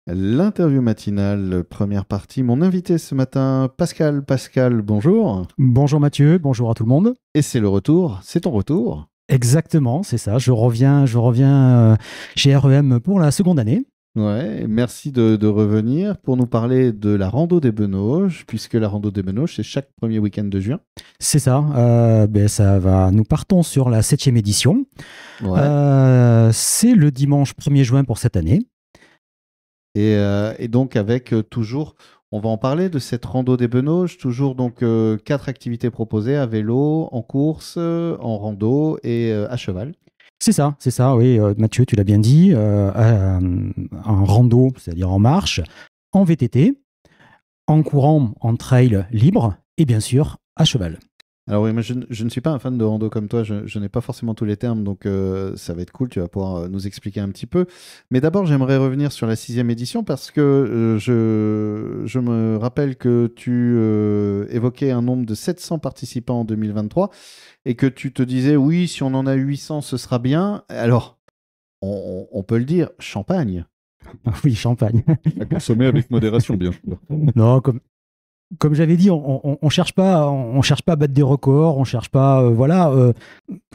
L'interview matinale, première partie. Mon invité ce matin, Pascal. Pascal, bonjour. Bonjour Mathieu, bonjour à tout le monde. Et c'est le retour, c'est ton retour. Exactement, c'est ça. Je reviens chez REM pour la seconde année. Ouais, merci de revenir pour nous parler de la rando des Benauges, puisque la rando des Benauges, c'est chaque premier week-end de juin. C'est ça. Ça va. Nous partons sur la septième édition. Ouais. C'est le dimanche 1er juin pour cette année. Et donc avec toujours, on va en parler de cette rando des Benauges, toujours donc 4 activités proposées à vélo, en course, en rando et à cheval. C'est ça, oui, Mathieu, tu l'as bien dit. En rando, c'est-à-dire en marche, en VTT, en courant, en trail libre et bien sûr à cheval. Alors oui, moi je ne suis pas un fan de rando comme toi, je n'ai pas forcément tous les termes, donc ça va être cool, tu vas pouvoir nous expliquer un petit peu. Mais d'abord, j'aimerais revenir sur la sixième édition parce que je me rappelle que tu évoquais un nombre de 700 participants en 2023 et que tu te disais, oui, si on en a 800, ce sera bien. Alors, on peut le dire, champagne. Oui, champagne. À consommer avec modération, bien sûr. Non, comme j'avais dit, on cherche pas à battre des records, on cherche pas, voilà.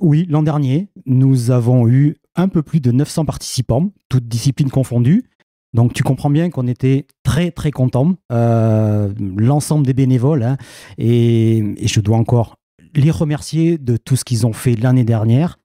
Oui, l'an dernier, nous avons eu un peu plus de 900 participants, toutes disciplines confondues. Donc tu comprends bien qu'on était très très contents, l'ensemble des bénévoles, hein, et je dois encore les remercier de tout ce qu'ils ont fait l'année dernière.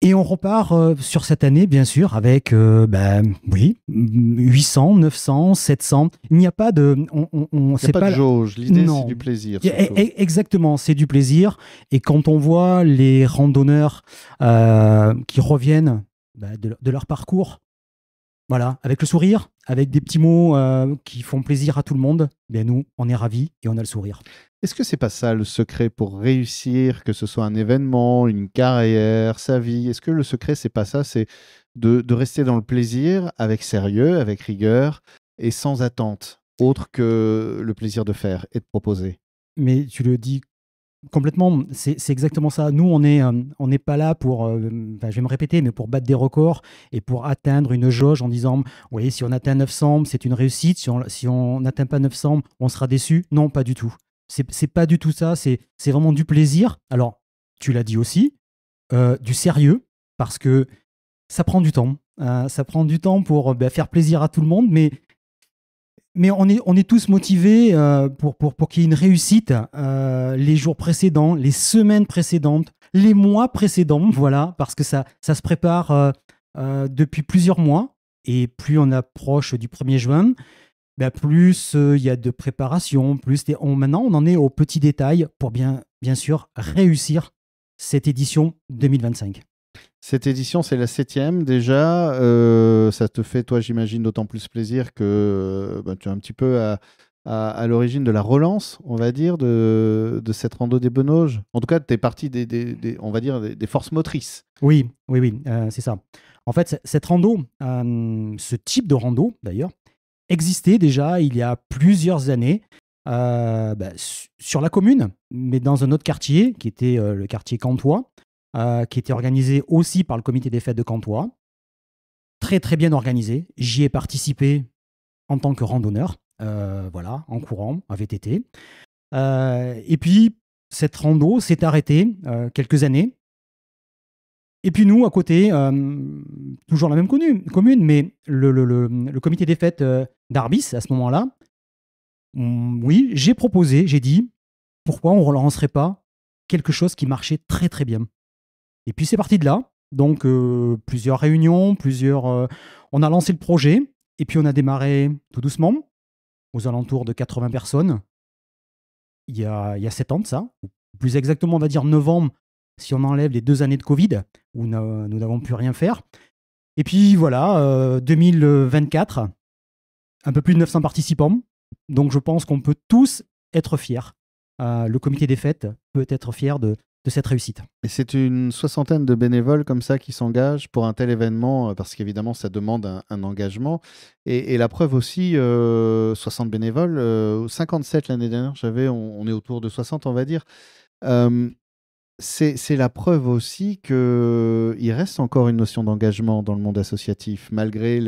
Et on repart sur cette année, bien sûr, avec, oui, 800, 900, 700. Il n'y a pas de... Il n'y a c'est pas de pas, jauge, l'idée c'est non. du plaisir surtout. Exactement, c'est du plaisir. Et quand on voit les randonneurs qui reviennent de leur parcours, voilà, avec le sourire, avec des petits mots qui font plaisir à tout le monde, bien nous, on est ravis et on a le sourire. Est-ce que c'est pas ça le secret pour réussir, que ce soit un événement, une carrière, sa vie? Est-ce que le secret, c'est pas ça, c'est de rester dans le plaisir, avec sérieux, avec rigueur et sans attente, autre que le plaisir de faire et de proposer? Mais tu le dis complètement, c'est exactement ça. Nous, on n'est pas là pour, je vais me répéter, mais pour battre des records et pour atteindre une jauge en disant, oui, si on atteint 900, c'est une réussite. Si on n'atteint pas 900, on sera déçu. Non, pas du tout. C'est pas du tout ça. C'est vraiment du plaisir. Alors, tu l'as dit aussi, du sérieux, parce que ça prend du temps. Ça prend du temps pour faire plaisir à tout le monde, mais on est tous motivés pour qu'il y ait une réussite les jours précédents, les semaines précédentes, les mois précédents, voilà, parce que ça se prépare depuis plusieurs mois. Et plus on approche du 1er juin, plus il y a de préparation, maintenant on en est aux petits détails pour bien sûr réussir cette édition 2025. Cette édition, c'est la septième déjà. Ça te fait, toi, j'imagine, d'autant plus plaisir que tu es un petit peu à l'origine de la relance, on va dire, de cette rando des Benauges. En tout cas, tu es partie on va dire, des forces motrices. Oui, oui, oui, c'est ça. En fait, cette rando, ce type de rando d'ailleurs, existait déjà il y a plusieurs années sur la commune, mais dans un autre quartier qui était le quartier Cantois, qui était organisé aussi par le comité des fêtes de Cantois. Très très bien organisé. J'y ai participé en tant que randonneur, voilà, en courant, en VTT. Et puis, cette rando s'est arrêtée quelques années. Et puis nous, à côté, toujours la même commune, mais le comité des fêtes d'Arbis, à ce moment-là, oui, j'ai proposé, j'ai dit, pourquoi on ne relancerait pas quelque chose qui marchait très très bien. Et puis c'est parti de là. Donc plusieurs réunions, on a lancé le projet, et puis on a démarré tout doucement, aux alentours de 80 personnes, il y a 7 ans de ça. Plus exactement, on va dire novembre, si on enlève les 2 années de Covid, où nous n'avons pu rien faire. Et puis voilà, 2024, un peu plus de 900 participants. Donc je pense qu'on peut tous être fiers. Le comité des fêtes peut être fier de cette réussite. Et c'est une soixantaine de bénévoles comme ça qui s'engagent pour un tel événement, parce qu'évidemment, ça demande un engagement. Et la preuve aussi, 60 bénévoles, 57 l'année dernière, on est autour de 60, on va dire. Euh, c'est la preuve aussi qu'il reste encore une notion d'engagement dans le monde associatif, malgré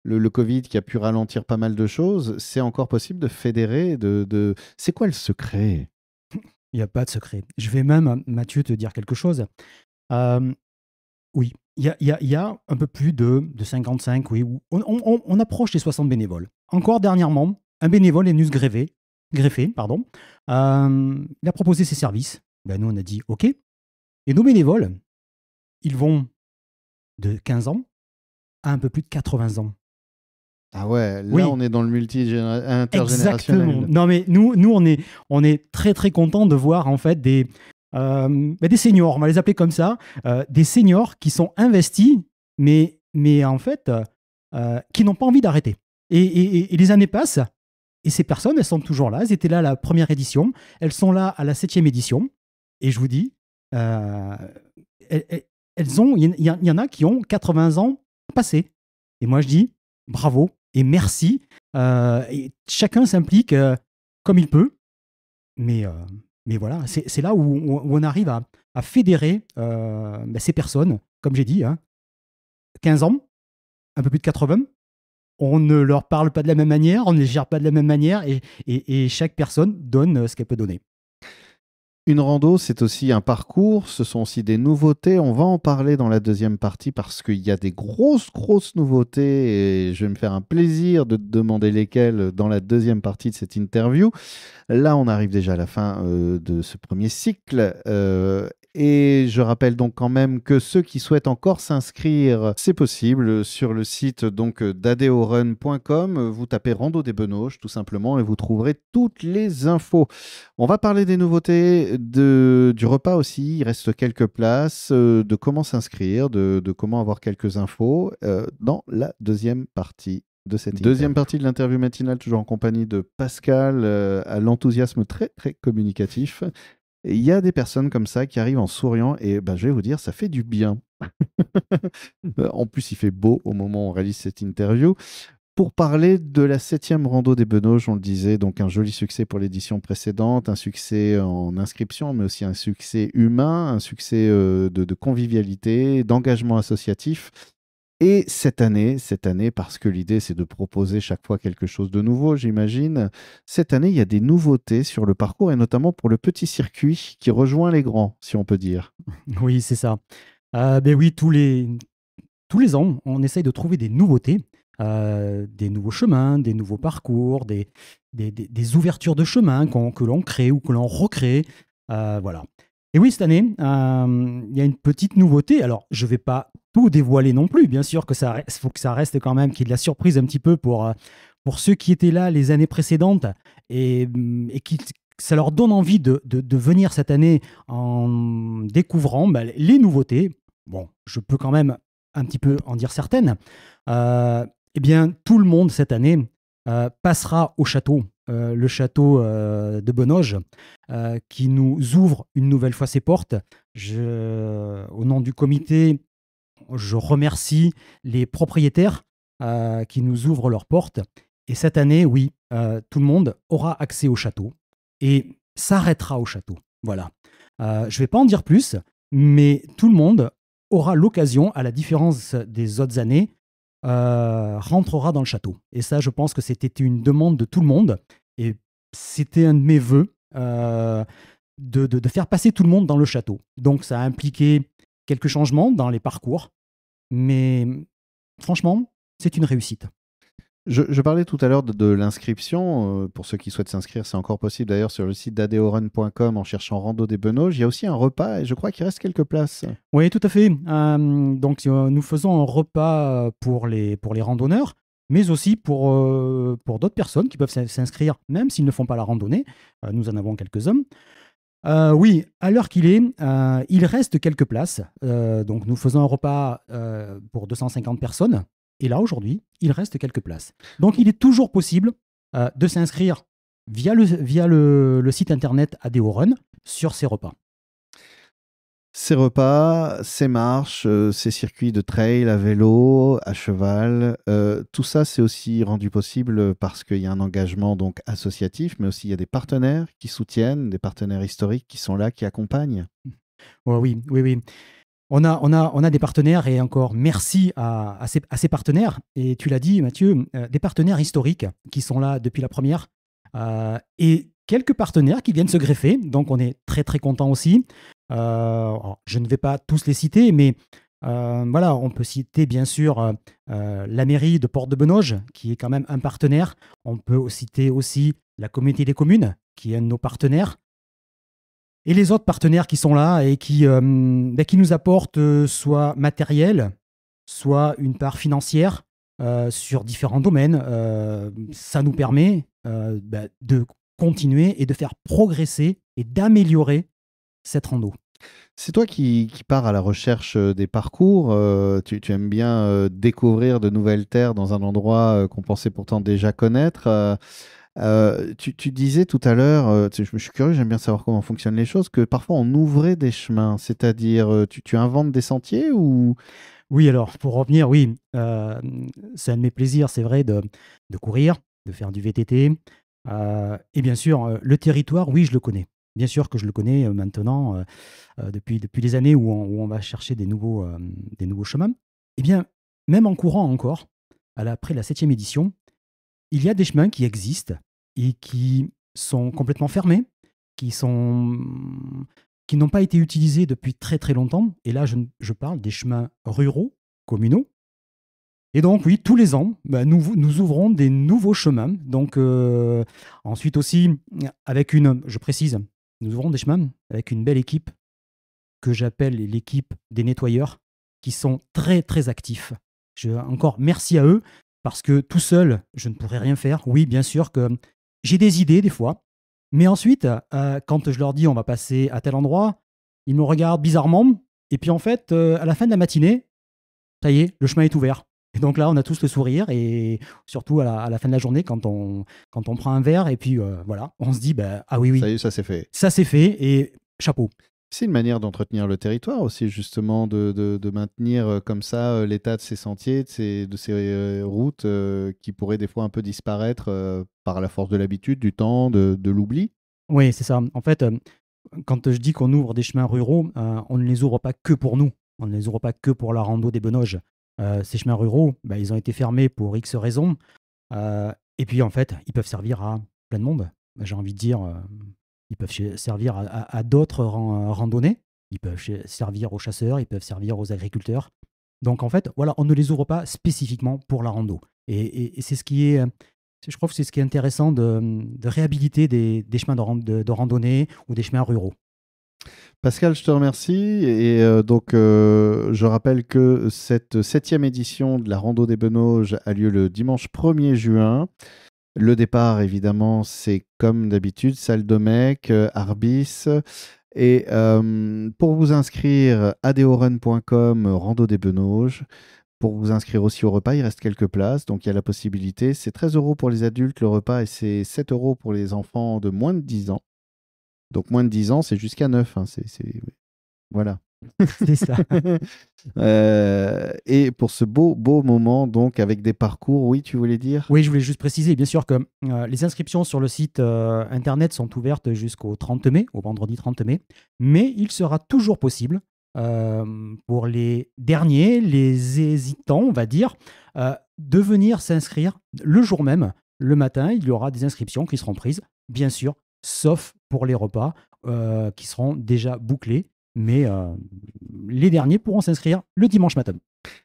le Covid qui a pu ralentir pas mal de choses, c'est encore possible de fédérer, C'est quoi le secret? Il n'y a pas de secret. Je vais même, Mathieu, te dire quelque chose. Euh, oui, il y a un peu plus de 55, oui, on approche les 60 bénévoles. Encore dernièrement, un bénévole est venu se greffer, pardon. Il a proposé ses services. Ben, nous, on a dit OK. Et nos bénévoles, ils vont de 15 ans à un peu plus de 80 ans. Ah ouais, là Oui, on est dans le exactement. intergénérationnel. Non, mais nous on est très très contents de voir en fait des seniors, on va les appeler comme ça, des seniors qui sont investis, mais en fait, qui n'ont pas envie d'arrêter. Et les années passent, et ces personnes, elles sont toujours là. Elles étaient là à la première édition, elles sont là à la 7e édition, et je vous dis, euh, il y en a qui ont 80 ans passés. Et moi je dis bravo et merci. Et chacun s'implique comme il peut, mais, euh, mais voilà, c'est là où on arrive à fédérer ces personnes, comme j'ai dit, hein, 15 ans, un peu plus de 80. On ne leur parle pas de la même manière, on ne les gère pas de la même manière, et chaque personne donne ce qu'elle peut donner. Une rando, c'est aussi un parcours, ce sont aussi des nouveautés. On va en parler dans la deuxième partie parce qu'il y a des grosses nouveautés et je vais me faire un plaisir de te demander lesquelles dans la deuxième partie de cette interview. Là, on arrive déjà à la fin de ce premier cycle. Et je rappelle donc quand même que ceux qui souhaitent encore s'inscrire, c'est possible sur le site donc d'adeorun.com. Vous tapez Rando des Benauges tout simplement et vous trouverez toutes les infos. On va parler des nouveautés, du repas aussi. Il reste quelques places, de comment s'inscrire, de comment avoir quelques infos dans la deuxième partie de cette deuxième partie de l'interview matinale, toujours en compagnie de Pascal, à l'enthousiasme très très communicatif. Et il y a des personnes comme ça qui arrivent en souriant et ben, je vais vous dire, ça fait du bien. En plus, il fait beau au moment où on réalise cette interview. Pour parler de la 7e rando des Benauges, on le disait, donc un joli succès pour l'édition précédente, un succès en inscription, mais aussi un succès humain, un succès de convivialité, d'engagement associatif. Et cette année, parce que l'idée c'est de proposer chaque fois quelque chose de nouveau, j'imagine, cette année il y a des nouveautés sur le parcours et notamment pour le petit circuit qui rejoint les grands, si on peut dire. Oui, c'est ça. Ben oui, tous les ans, on essaye de trouver des nouveautés, des nouveaux chemins, des nouveaux parcours, des ouvertures de chemin que l'on crée ou que l'on recrée. Voilà. Et oui, cette année, il y a une petite nouveauté. Alors, je ne vais pas tout dévoiler non plus. Bien sûr que faut que ça reste quand même, qu'il y ait de la surprise un petit peu pour ceux qui étaient là les années précédentes et qui ça leur donne envie de venir cette année en découvrant les nouveautés. Bon, je peux quand même un petit peu en dire certaines. Eh bien, tout le monde cette année passera au château, le château de Benauges, qui nous ouvre une nouvelle fois ses portes. Au nom du comité, je remercie les propriétaires qui nous ouvrent leurs portes. Et cette année, oui, tout le monde aura accès au château et s'arrêtera au château. Voilà. Je ne vais pas en dire plus, mais tout le monde aura l'occasion, à la différence des autres années, rentrera dans le château. Et ça, je pense que c'était une demande de tout le monde. Et c'était un de mes vœux de faire passer tout le monde dans le château. Donc, ça a impliqué quelques changements dans les parcours. Mais franchement, c'est une réussite. Je parlais tout à l'heure de l'inscription. Pour ceux qui souhaitent s'inscrire, c'est encore possible d'ailleurs sur le site d'adeorun.com en cherchant Rando des Benauges. Il y a aussi un repas et je crois qu'il reste quelques places. Oui, tout à fait. Donc, nous faisons un repas pour les randonneurs, mais aussi pour d'autres personnes qui peuvent s'inscrire, même s'ils ne font pas la randonnée. Nous en avons quelques-uns. Oui, à l'heure qu'il est, il reste quelques places. Donc, nous faisons un repas pour 250 personnes. Et là, aujourd'hui, il reste quelques places. Donc, il est toujours possible de s'inscrire via le site internet AdeoRun sur ces repas. Ces repas, ces marches, ces circuits de trail à vélo, à cheval, tout ça, c'est aussi rendu possible parce qu'il y a un engagement donc associatif, mais aussi il y a des partenaires qui soutiennent, des partenaires historiques qui sont là, qui accompagnent. Oh, oui, oui, oui. On a des partenaires et encore merci à ces partenaires. Et tu l'as dit, Mathieu, des partenaires historiques qui sont là depuis la première et quelques partenaires qui viennent se greffer. Donc, on est très, très content aussi. Alors, je ne vais pas tous les citer, mais voilà, on peut citer bien sûr la mairie de Port-de-Benoge, qui est quand même un partenaire. On peut citer aussi la communauté des communes, qui est un de nos partenaires. Et les autres partenaires qui sont là et qui nous apportent soit matériel, soit une part financière sur différents domaines. Ça nous permet de continuer et de faire progresser et d'améliorer cette rando. C'est toi qui pars à la recherche des parcours. Tu aimes bien découvrir de nouvelles terres dans un endroit qu'on pensait pourtant déjà connaître. Tu disais tout à l'heure, je suis curieux, j'aime bien savoir comment fonctionnent les choses, que parfois on ouvrait des chemins, c'est-à-dire tu inventes des sentiers ou... Oui, alors pour revenir, oui, c'est un de mes plaisirs, c'est vrai, de courir, de faire du VTT. Et bien sûr, le territoire, oui, je le connais. Bien sûr que je le connais maintenant, depuis des années où on va chercher des nouveaux chemins. Eh bien, même en courant encore, après la 7e édition, il y a des chemins qui existent et qui sont complètement fermés, qui n'ont pas été utilisés depuis très très longtemps. Et là, je parle des chemins ruraux, communaux. Et donc, oui, tous les ans, nous ouvrons des nouveaux chemins. Donc, ensuite aussi, je précise, nous ouvrons des chemins avec une belle équipe que j'appelle l'équipe des nettoyeurs, qui sont très très actifs. Encore merci à eux, parce que tout seul, je ne pourrais rien faire. Oui, bien sûr que j'ai des idées des fois, mais ensuite, quand je leur dis on va passer à tel endroit, ils me regardent bizarrement, et puis en fait, à la fin de la matinée, ça y est, le chemin est ouvert. Et donc là, on a tous le sourire, et surtout à la fin de la journée, quand on prend un verre, et puis voilà, on se dit, ah oui, Ça y est, ça s'est fait. Ça s'est fait, et chapeau. C'est une manière d'entretenir le territoire aussi, justement, de maintenir comme ça l'état de ces sentiers, de ces routes qui pourraient des fois un peu disparaître par la force de l'habitude, du temps, de l'oubli. Oui, c'est ça. En fait, quand je dis qu'on ouvre des chemins ruraux, on ne les ouvre pas que pour nous. On ne les ouvre pas que pour la rando des Benoges. Ces chemins ruraux, ils ont été fermés pour X raisons. Et puis, en fait, ils peuvent servir à plein de monde. J'ai envie de dire, ils peuvent servir à d'autres randonnées. Ils peuvent servir aux chasseurs, ils peuvent servir aux agriculteurs. Donc, en fait, voilà, on ne les ouvre pas spécifiquement pour la rando. Et c'est ce qui est... Je trouve que c'est ce qui est intéressant de réhabiliter des chemins de randonnée ou des chemins ruraux. Pascal, je te remercie. Et je rappelle que cette 7e édition de la Rando des Benoges a lieu le dimanche 1er juin. Le départ, évidemment, c'est comme d'habitude, salle Domecq, Arbis. Et pour vous inscrire, adeorun.com, Rando des Benoges. Pour vous inscrire aussi au repas, il reste quelques places, donc il y a la possibilité. C'est 13 € pour les adultes le repas et c'est 7 € pour les enfants de moins de 10 ans. Donc moins de 10 ans, c'est jusqu'à 9. Hein, voilà. C'est ça. Et pour ce beau moment, donc avec des parcours, oui, tu voulais dire? Oui, je voulais juste préciser, bien sûr, que les inscriptions sur le site internet sont ouvertes jusqu'au 30 mai, au vendredi 30 mai, mais il sera toujours possible pour les derniers, les hésitants, on va dire, de venir s'inscrire le jour même, le matin. Il y aura des inscriptions qui seront prises, bien sûr, sauf pour les repas qui seront déjà bouclés. Mais les derniers pourront s'inscrire le dimanche matin.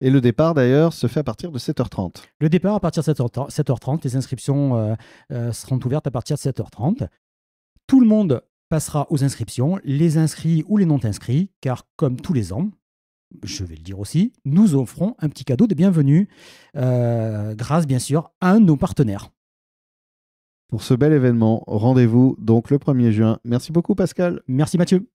Et le départ, d'ailleurs, se fait à partir de 7h30. Le départ à partir de 7h30. Les inscriptions seront ouvertes à partir de 7h30. Tout le monde passera aux inscriptions, les inscrits ou les non-inscrits, car comme tous les ans, je vais le dire aussi, nous offrons un petit cadeau de bienvenue, grâce bien sûr à un de nos partenaires. Pour ce bel événement, rendez-vous donc le 1er juin. Merci beaucoup Pascal. Merci Mathieu.